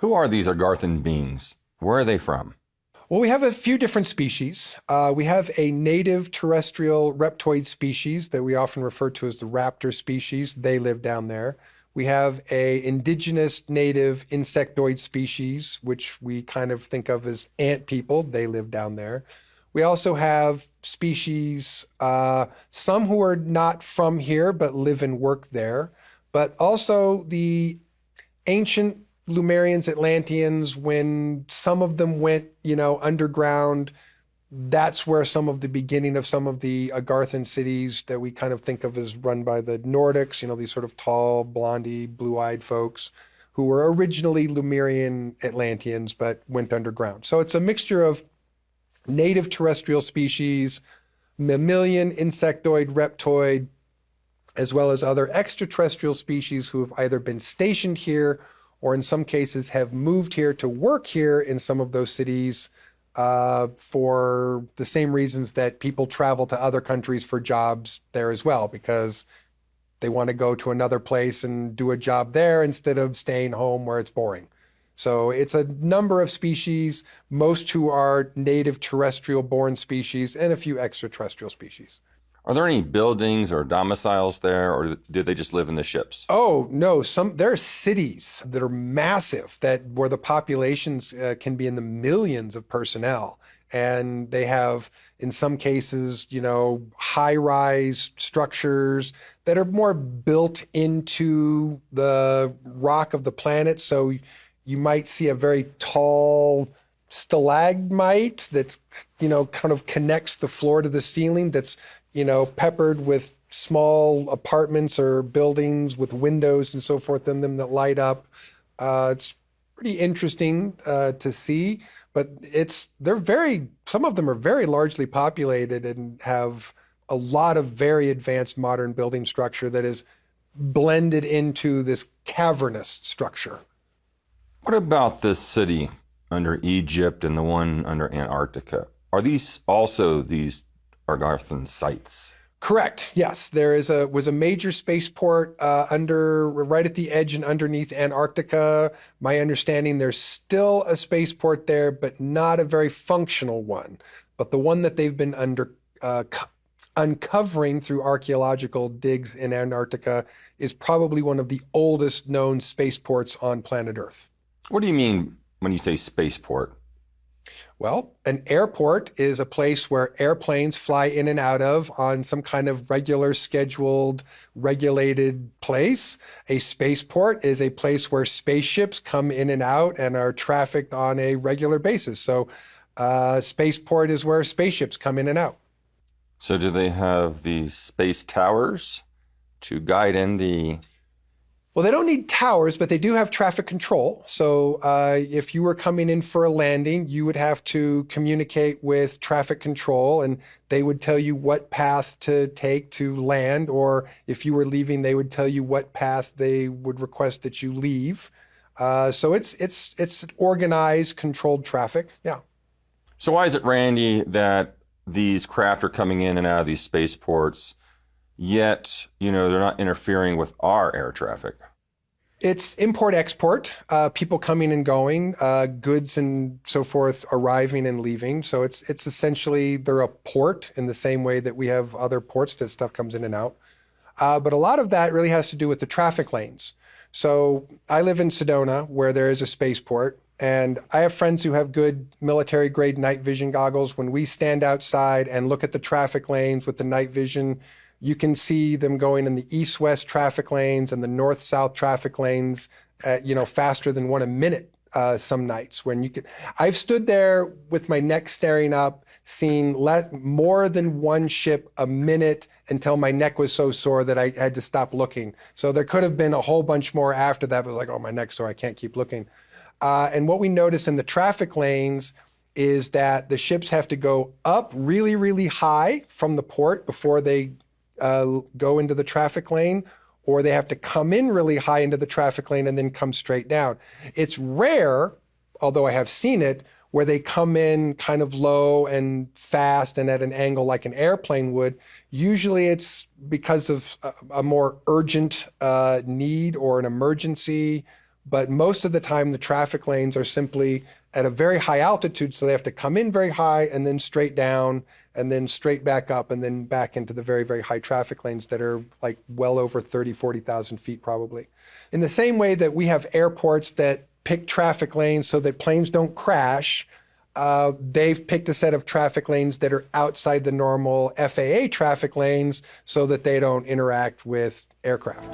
Who are these Agarthan beings? Where are they from? Well, we have a few different species. We have a native terrestrial reptoid species that we often refer to as the raptor species. They live down there. We have a indigenous native insectoid species, which we kind of think of as ant people. They live down there. We also have species, some who are not from here, but live and work there. But also the ancient Lemurians, Atlanteans, when some of them went, underground, that's where some of the beginning of some of the Agarthan cities that we kind of think of as run by the Nordics, these sort of tall, blondie, blue-eyed folks who were originally Lemurian Atlanteans but went underground. So it's a mixture of native terrestrial species, mammalian, insectoid, reptoid, as well as other extraterrestrial species who have either been stationed here or in some cases have moved here to work here in some of those cities for the same reasons that people travel to other countries for jobs there as well, because they want to go to another place and do a job there instead of staying home where it's boring. So it's a number of species, most who are native terrestrial born species and a few extraterrestrial species. Are there any buildings or domiciles there, or do they just live in the ships? Oh, no. There are cities that are massive where the populations can be in the millions of personnel. And they have, in some cases, high-rise structures that are more built into the rock of the planet. So you might see a very tall stalagmite that's, kind of connects the floor to the ceiling that's, peppered with small apartments or buildings with windows and so forth in them that light up. It's pretty interesting to see, but some of them are very largely populated and have a lot of very advanced modern building structure that is blended into this cavernous structure. What about this city under Egypt and the one under Antarctica? Are these also these Agarthan sites? Correct. Yes, there was a major spaceport right at the edge and underneath Antarctica. My understanding, there's still a spaceport there, but not a very functional one. But the one that they've been uncovering through archaeological digs in Antarctica is probably one of the oldest known spaceports on planet Earth. What do you mean when you say spaceport? Well, an airport is a place where airplanes fly in and out of on some kind of regular, scheduled, regulated place. A spaceport is a place where spaceships come in and out and are trafficked on a regular basis. So spaceport is where spaceships come in and out. So do they have these space towers to guide in the... Well, they don't need towers, but they do have traffic control. So if you were coming in for a landing, you would have to communicate with traffic control, and they would tell you what path to take to land. Or if you were leaving, they would tell you what path they would request that you leave. So it's organized, controlled traffic. Yeah. So why is it, Randy, that these craft are coming in and out of these spaceports, yet, they're not interfering with our air traffic? It's import-export, people coming and going, goods and so forth arriving and leaving. So it's essentially, they're a port in the same way that we have other ports that stuff comes in and out. But a lot of that really has to do with the traffic lanes. So I live in Sedona, where there is a spaceport, and I have friends who have good military-grade night vision goggles. When we stand outside and look at the traffic lanes with the night vision, you can see them going in the east-west traffic lanes and the north-south traffic lanes at, faster than 1 a minute some nights. I've stood there with my neck staring up, seeing more than one ship a minute until my neck was so sore that I had to stop looking. So there could have been a whole bunch more after that, but it was like, oh, my neck's sore, I can't keep looking. And what we notice in the traffic lanes is that the ships have to go up really, really high from the port before they go into the traffic lane, or they have to come in really high into the traffic lane and then come straight down. It's rare, although I have seen it, where they come in kind of low and fast and at an angle like an airplane would. Usually it's because of a more urgent need or an emergency, But most of the time, the traffic lanes are simply at a very high altitude, so they have to come in very high and then straight down and then straight back up and then back into the very, very high traffic lanes that are like well over 30, 40,000 feet probably. In the same way that we have airports that pick traffic lanes so that planes don't crash, they've picked a set of traffic lanes that are outside the normal FAA traffic lanes so that they don't interact with aircraft.